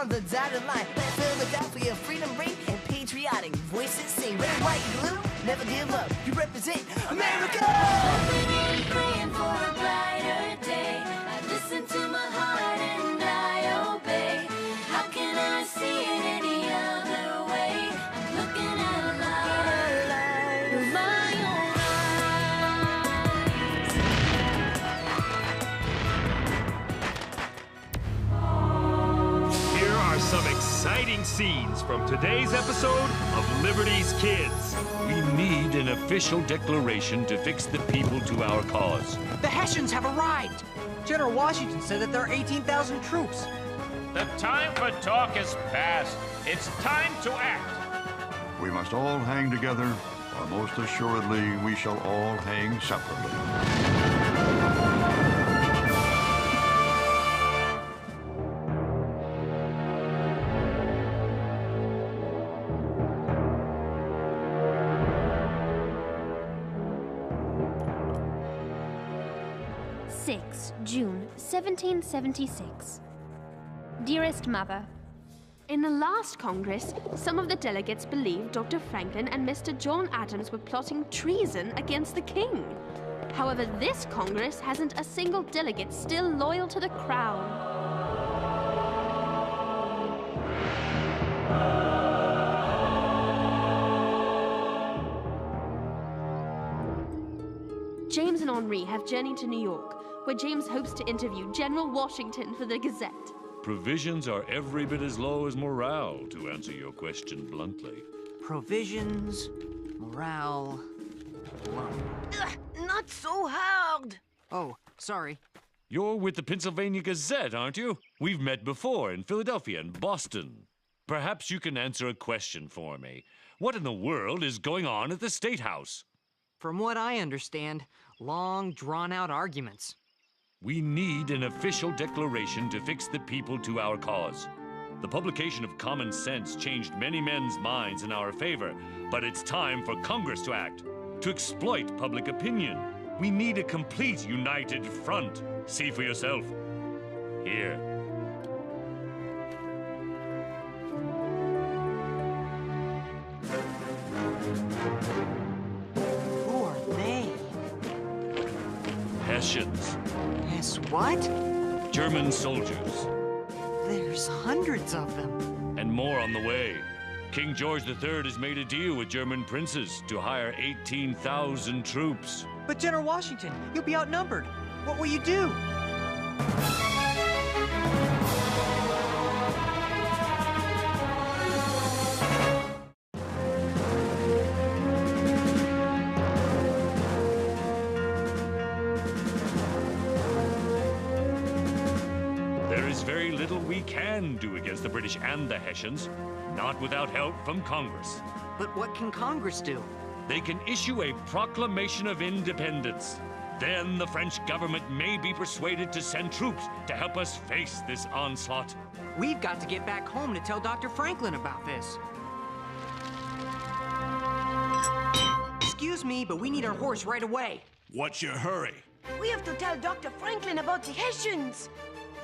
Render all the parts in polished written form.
on the dotted line. Let Philadelphia freedom ring and patriotic voices sing. Red, white, blue, never give up. You represent America. Hoping and praying for a brighter day. I listen to my heart and I obey. How can I see it any other way? I'm looking at a light with my own eyes. Here are some exciting scenes from today's episode of Liberty's Kids. We need an official declaration to fix the people to our cause. The Hessians have arrived! General Washington said that there are 18,000 troops. The time for talk is past. It's time to act. We must all hang together, or most assuredly we shall all hang separately. 6 June 1776. Dearest Mother, in the last Congress, some of the delegates believed Dr. Franklin and Mr. John Adams were plotting treason against the king. However, this Congress hasn't a single delegate still loyal to the crown. James and Henri have journeyed to New York, where James hopes to interview General Washington for the Gazette. Provisions are every bit as low as morale, to answer your question bluntly. Provisions, morale, low. Not so hard. Oh, sorry. You're with the Pennsylvania Gazette, aren't you? We've met before in Philadelphia and Boston. Perhaps you can answer a question for me. What in the world is going on at the State House? From what I understand, long, drawn-out arguments. We need an official declaration to fix the people to our cause. The publication of Common Sense changed many men's minds in our favor, but it's time for Congress to act, to exploit public opinion. We need a complete united front. See for yourself. Here. Who are they? Hessians. Yes, what? German soldiers. There's hundreds of them. And more on the way. King George III has made a deal with German princes to hire 18,000 troops. But General Washington, you'll be outnumbered. What will you do? There is very little we can do against the British and the Hessians, not without help from Congress. But what can Congress do? They can issue a proclamation of independence. Then the French government may be persuaded to send troops to help us face this onslaught. We've got to get back home to tell Dr. Franklin about this. Excuse me, but we need our horse right away. What's your hurry? We have to tell Dr. Franklin about the Hessians.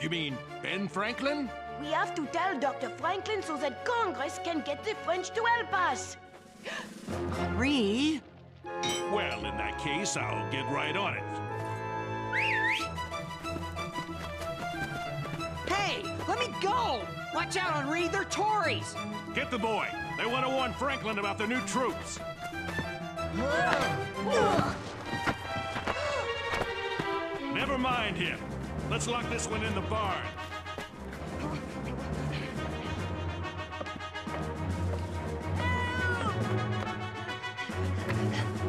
You mean Ben Franklin? We have to tell Dr. Franklin so that Congress can get the French to help us. Henri? Well, in that case, I'll get right on it. Hey, let me go! Watch out, Henri, they're Tories! Get the boy. They want to warn Franklin about the new troops. Never mind him. Let's lock this one in the barn.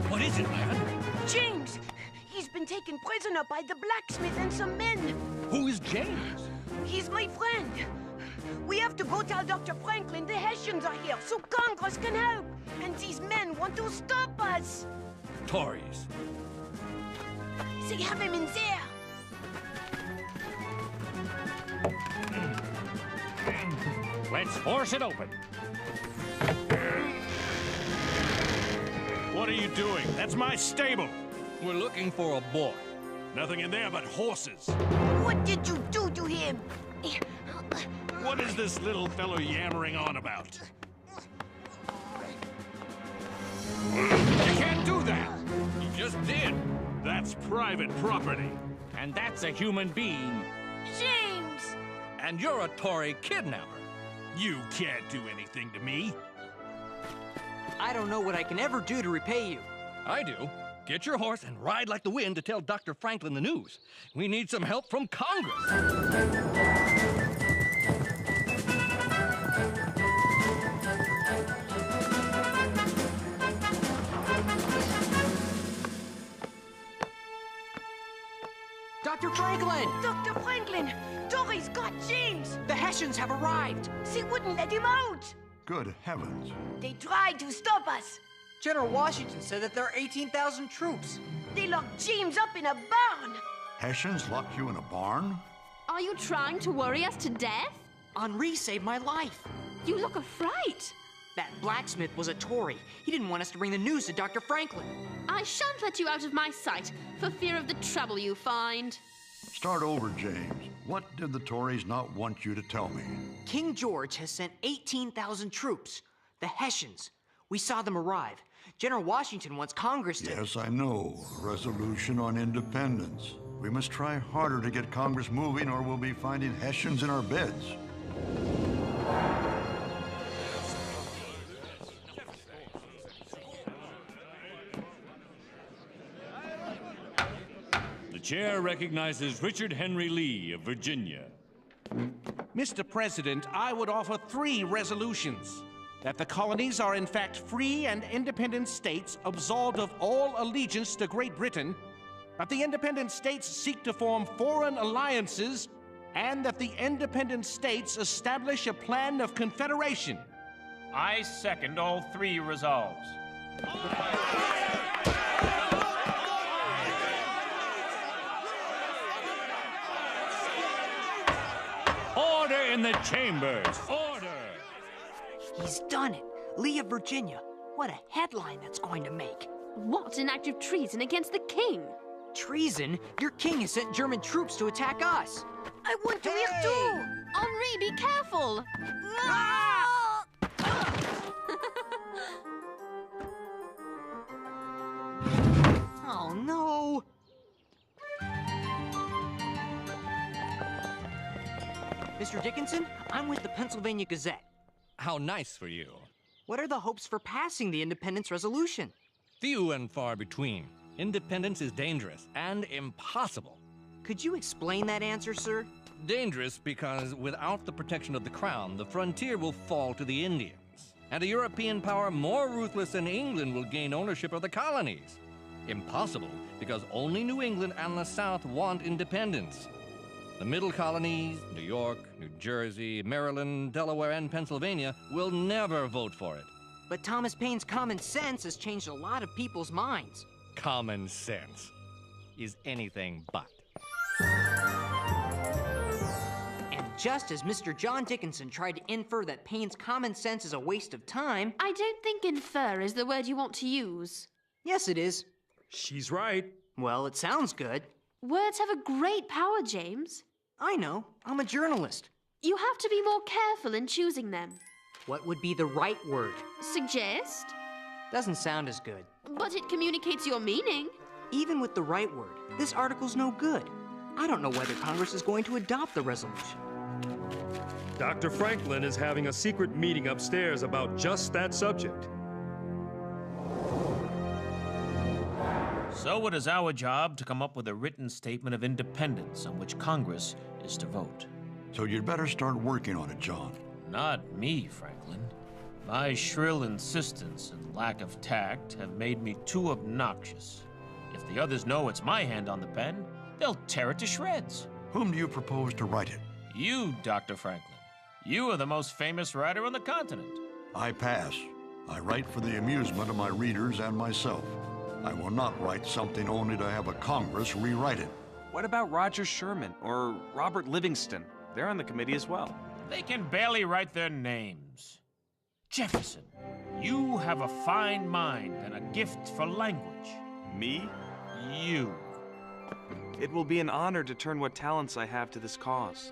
What is it, man? James! He's been taken prisoner by the blacksmith and some men. Who is James? He's my friend. We have to go tell Dr. Franklin the Hessians are here so Congress can help. And these men want to stop us. Tories. They have him in there. Let's force it open. What are you doing? That's my stable. We're looking for a boy. Nothing in there but horses. What did you do to him? What is this little fellow yammering on about? You can't do that! You just did. That's private property. And that's a human being. James! And you're a Tory kidnapper. You can't do anything to me. I don't know what I can ever do to repay you. I do. Get your horse and ride like the wind to tell Dr. Franklin the news. We need some help from Congress. Dr. Franklin! Dr. Franklin! Tories got James! The Hessians have arrived! They wouldn't let him out! Good heavens. They tried to stop us! General Washington said that there are 18,000 troops. They locked James up in a barn! Hessians locked you in a barn? Are you trying to worry us to death? Henri saved my life. You look afraid. That blacksmith was a Tory. He didn't want us to bring the news to Dr. Franklin. I shan't let you out of my sight for fear of the trouble you find. Start over, James. What did the Tories not want you to tell me? King George has sent 18,000 troops. The Hessians. We saw them arrive. General Washington wants Congress to... Yes, I know. A resolution on independence. We must try harder to get Congress moving or we'll be finding Hessians in our beds. The chair recognizes Richard Henry Lee of Virginia. Mr. President, I would offer 3 resolutions. That the colonies are in fact free and independent states absolved of all allegiance to Great Britain, that the independent states seek to form foreign alliances, and that the independent states establish a plan of confederation. I second all 3 resolves. Order in the chambers! Order! He's done it. Lee of Virginia. What a headline that's going to make. What an act of treason against the king! Treason? Your king has sent German troops to attack us. I want to hear too! Henri, be careful! Oh, no. Mr. Dickinson, I'm with the Pennsylvania Gazette. How nice for you. What are the hopes for passing the independence resolution? Few and far between. Independence is dangerous and impossible. Could you explain that answer, sir? Dangerous because without the protection of the crown, the frontier will fall to the Indians. And a European power more ruthless than England will gain ownership of the colonies. Impossible because only New England and the South want independence. The middle colonies, New York, New Jersey, Maryland, Delaware, and Pennsylvania will never vote for it. But Thomas Paine's common sense has changed a lot of people's minds. Common sense is anything but. And just as Mr. John Dickinson tried to infer that Paine's common sense is a waste of time... I don't think infer is the word you want to use. Yes, it is. She's right. Well, it sounds good. Words have a great power, James. I know. I'm a journalist. You have to be more careful in choosing them. What would be the right word? Suggest? Doesn't sound as good. But it communicates your meaning. Even with the right word, this article's no good. I don't know whether Congress is going to adopt the resolution. Dr. Franklin is having a secret meeting upstairs about just that subject. So it is our job to come up with a written statement of independence on which Congress is to vote. So you'd better start working on it, John. Not me, Franklin. My shrill insistence and lack of tact have made me too obnoxious. If the others know it's my hand on the pen, they'll tear it to shreds. Whom do you propose to write it? You, Dr. Franklin. You are the most famous writer on the continent. I pass. I write for the amusement of my readers and myself. I will not write something only to have a Congress rewrite it. What about Roger Sherman or Robert Livingston? They're on the committee as well. They can barely write their names. Jefferson, you have a fine mind and a gift for language. Me? You. It will be an honor to turn what talents I have to this cause.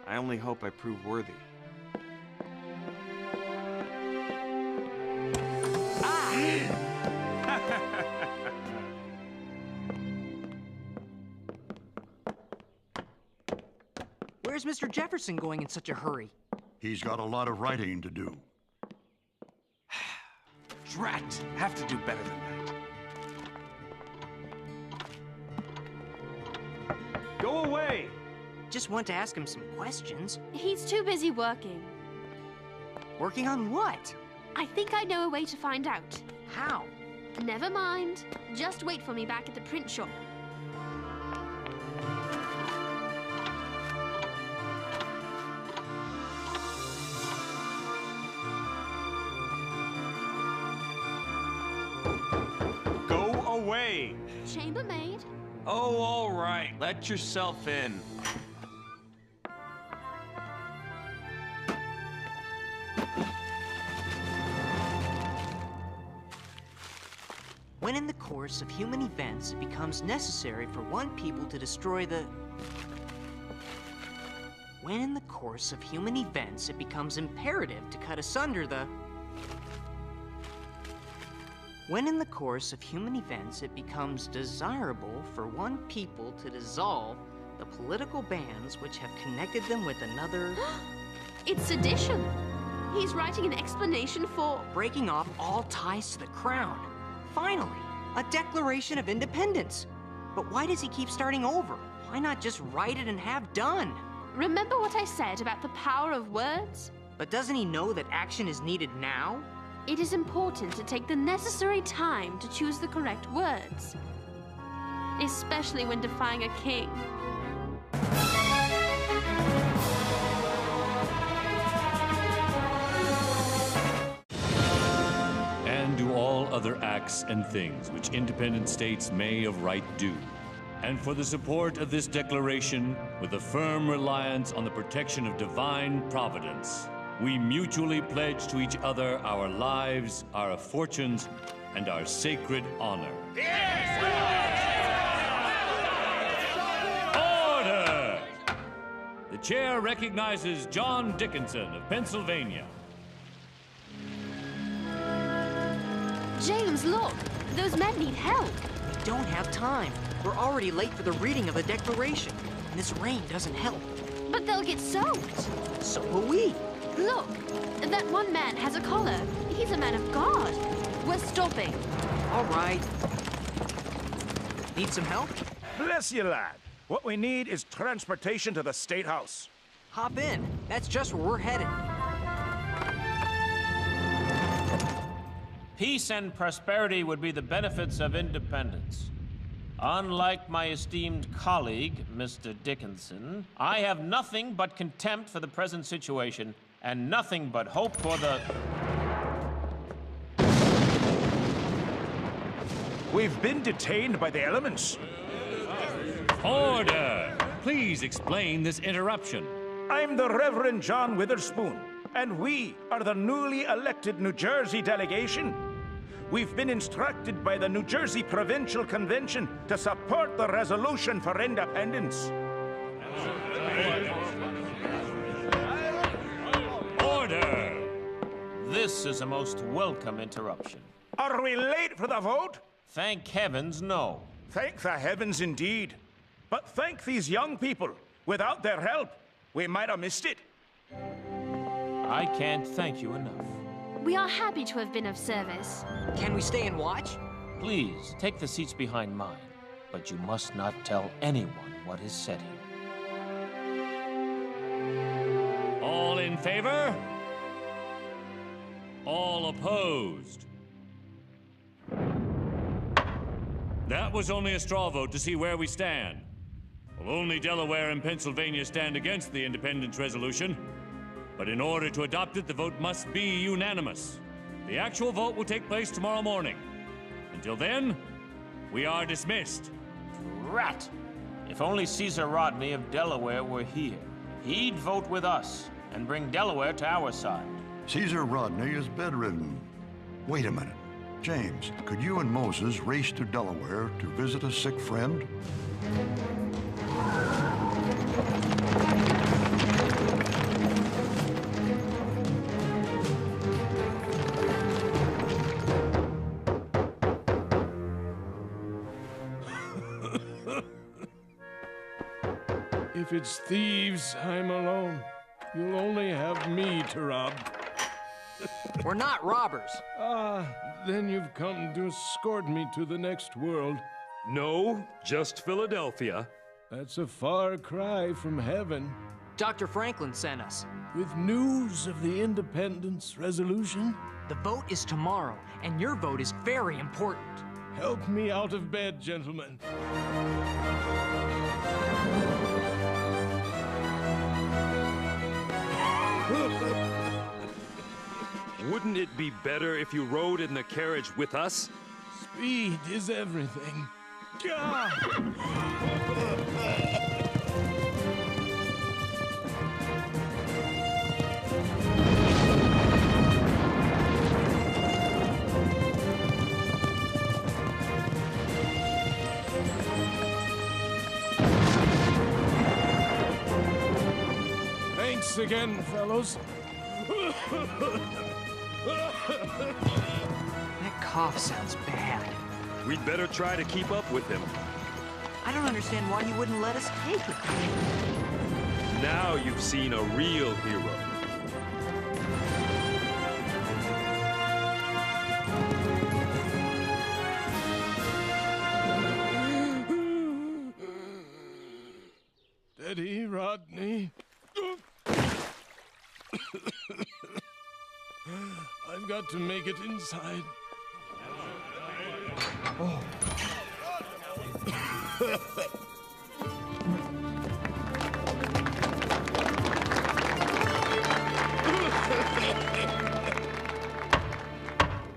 I only hope I prove worthy. Where's Mr. Jefferson going in such a hurry? He's got a lot of writing to do. Drat! Have to do better than that. Go away! Just want to ask him some questions. He's too busy working. Working on what? I think I know a way to find out. How? Never mind. Just wait for me back at the print shop. Go away! Chambermaid? Oh, all right. Let yourself in. When in the course of human events it becomes necessary for one people to destroy the... When in the course of human events it becomes imperative to cut asunder the... When in the course of human events it becomes desirable for one people to dissolve the political bands which have connected them with another... It's sedition. He's writing an explanation for... breaking off all ties to the crown. Finally, a Declaration of Independence. But why does he keep starting over? Why not just write it and have done? Remember what I said about the power of words? But doesn't he know that action is needed now? It is important to take the necessary time to choose the correct words. Especially when defying a king. And do all other acts and things which independent states may of right do. And for the support of this declaration, with a firm reliance on the protection of divine providence, we mutually pledge to each other our lives, our fortunes, and our sacred honor. Order! The chair recognizes John Dickinson of Pennsylvania. James, look! Those men need help! We don't have time. We're already late for the reading of the Declaration, and this rain doesn't help. But they'll get soaked! So will we. Look! That one man has a collar. He's a man of God. We're stopping. All right. Need some help? Bless you, lad. What we need is transportation to the State House. Hop in. That's just where we're headed. Peace and prosperity would be the benefits of independence. Unlike my esteemed colleague, Mr. Dickinson, I have nothing but contempt for the present situation and nothing but hope for the... We've been detained by the elements. Order! Please explain this interruption. I'm the Reverend John Witherspoon, and we are the newly elected New Jersey delegation. We've been instructed by the New Jersey Provincial Convention to support the resolution for independence. Order! This is a most welcome interruption. Are we late for the vote? Thank heavens, no. Thank the heavens indeed. But thank these young people. Without their help, we might have missed it. I can't thank you enough. We are happy to have been of service. Can we stay and watch? Please, take the seats behind mine, but you must not tell anyone what is said here. All in favor? All opposed? That was only a straw vote to see where we stand. Well, only Delaware and Pennsylvania stand against the independence resolution. But in order to adopt it, the vote must be unanimous. The actual vote will take place tomorrow morning. Until then, we are dismissed. Rat! If only Caesar Rodney of Delaware were here, he'd vote with us and bring Delaware to our side. Caesar Rodney is bedridden. Wait a minute. James, could you and Moses race to Delaware to visit a sick friend? If it's thieves, I'm alone. You'll only have me to rob. We're not robbers. Ah, then you've come to escort me to the next world. No, just Philadelphia. That's a far cry from heaven. Dr. Franklin sent us. With news of the independence resolution? The vote is tomorrow, and your vote is very important. Help me out of bed, gentlemen. Wouldn't it be better if you rode in the carriage with us? Speed is everything. Gah! Thanks again, fellows. That cough sounds bad. We'd better try to keep up with him. I don't understand why he wouldn't let us take it. Now you've seen a real hero. Steady, Rodney. I've got to make it inside. Oh.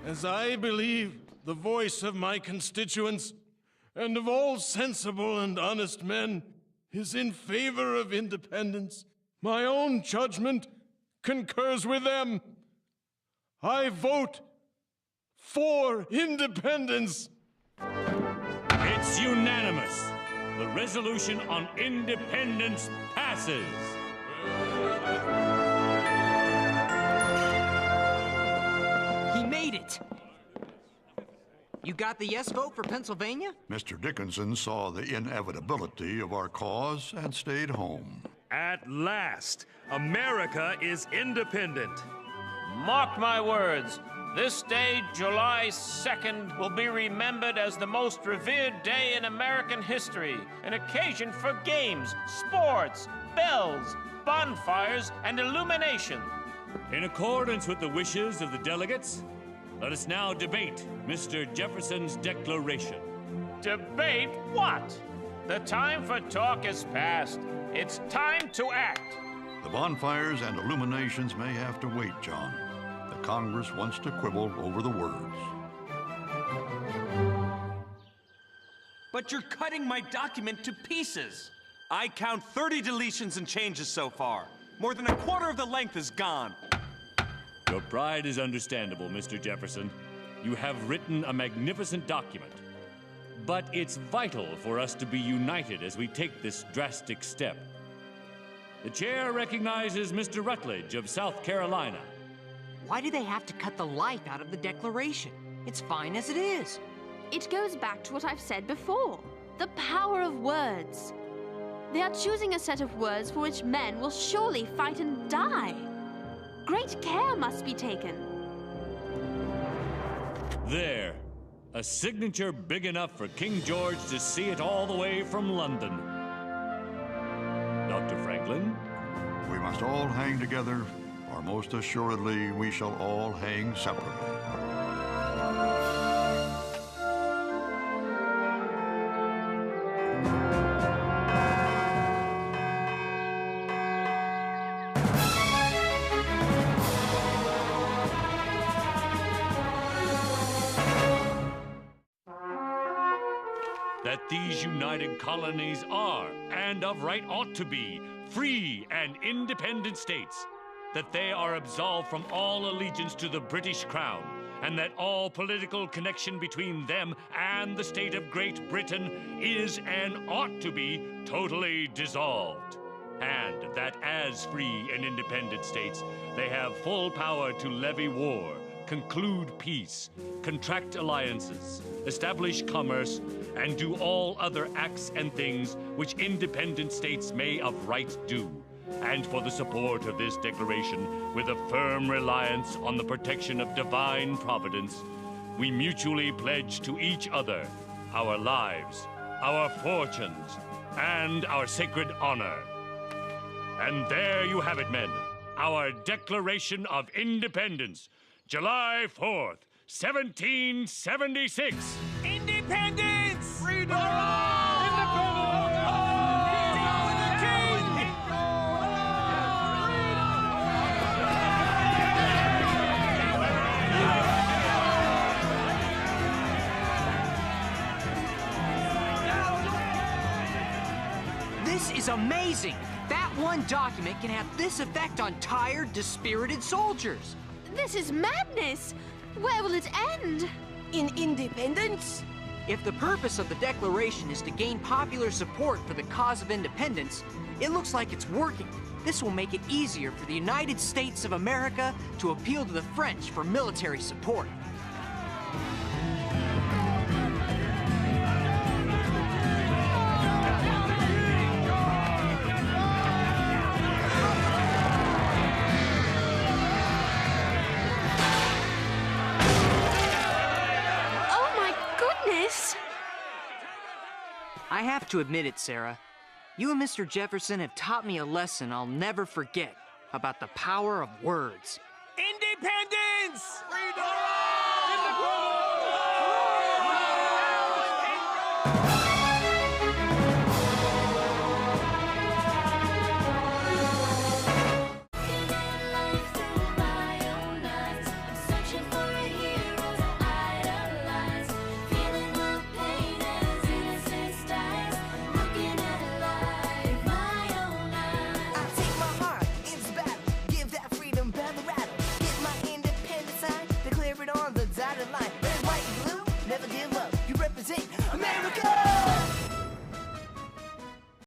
As I believe the voice of my constituents and of all sensible and honest men is in favor of independence, my own judgment concurs with them. I vote for independence. It's unanimous. The resolution on independence passes. He made it. You got the yes vote for Pennsylvania? Mr. Dickinson saw the inevitability of our cause and stayed home. At last, America is independent. Mark my words, this day, July 2nd, will be remembered as the most revered day in American history, an occasion for games, sports, bells, bonfires, and illumination. In accordance with the wishes of the delegates, let us now debate Mr. Jefferson's declaration. Debate what? The time for talk is past. It's time to act. The bonfires and illuminations may have to wait, John. The Congress wants to quibble over the words. But you're cutting my document to pieces. I count 30 deletions and changes so far. More than a quarter of the length is gone. Your pride is understandable, Mr. Jefferson. You have written a magnificent document. But it's vital for us to be united as we take this drastic step. The chair recognizes Mr. Rutledge of South Carolina. Why do they have to cut the life out of the Declaration? It's fine as it is. It goes back to what I've said before. The power of words. They are choosing a set of words for which men will surely fight and die. Great care must be taken. There. A signature big enough for King George to see it all the way from London. Dr. Franklin? We must all hang together, or most assuredly we shall all hang separately. That these united colonies are, and of right ought to be, free and independent states, that they are absolved from all allegiance to the British Crown, and that all political connection between them and the state of Great Britain is and ought to be totally dissolved, and that as free and independent states, they have full power to levy war, conclude peace, contract alliances, establish commerce, and do all other acts and things which independent states may of right do, and for the support of this declaration, with a firm reliance on the protection of divine providence, we mutually pledge to each other our lives, our fortunes, and our sacred honor. And there you have it, men. Our Declaration of Independence, July 4th, 1776. Independence! Freedom! This is amazing! That one document can have this effect on tired, dispirited soldiers. This is madness! Where will it end? In independence? If the purpose of the Declaration is to gain popular support for the cause of independence, it looks like it's working. This will make it easier for the United States of America to appeal to the French for military support. I have to admit it, Sarah. You and Mr. Jefferson have taught me a lesson I'll never forget about the power of words. Independence! Freedom! On the dotted line.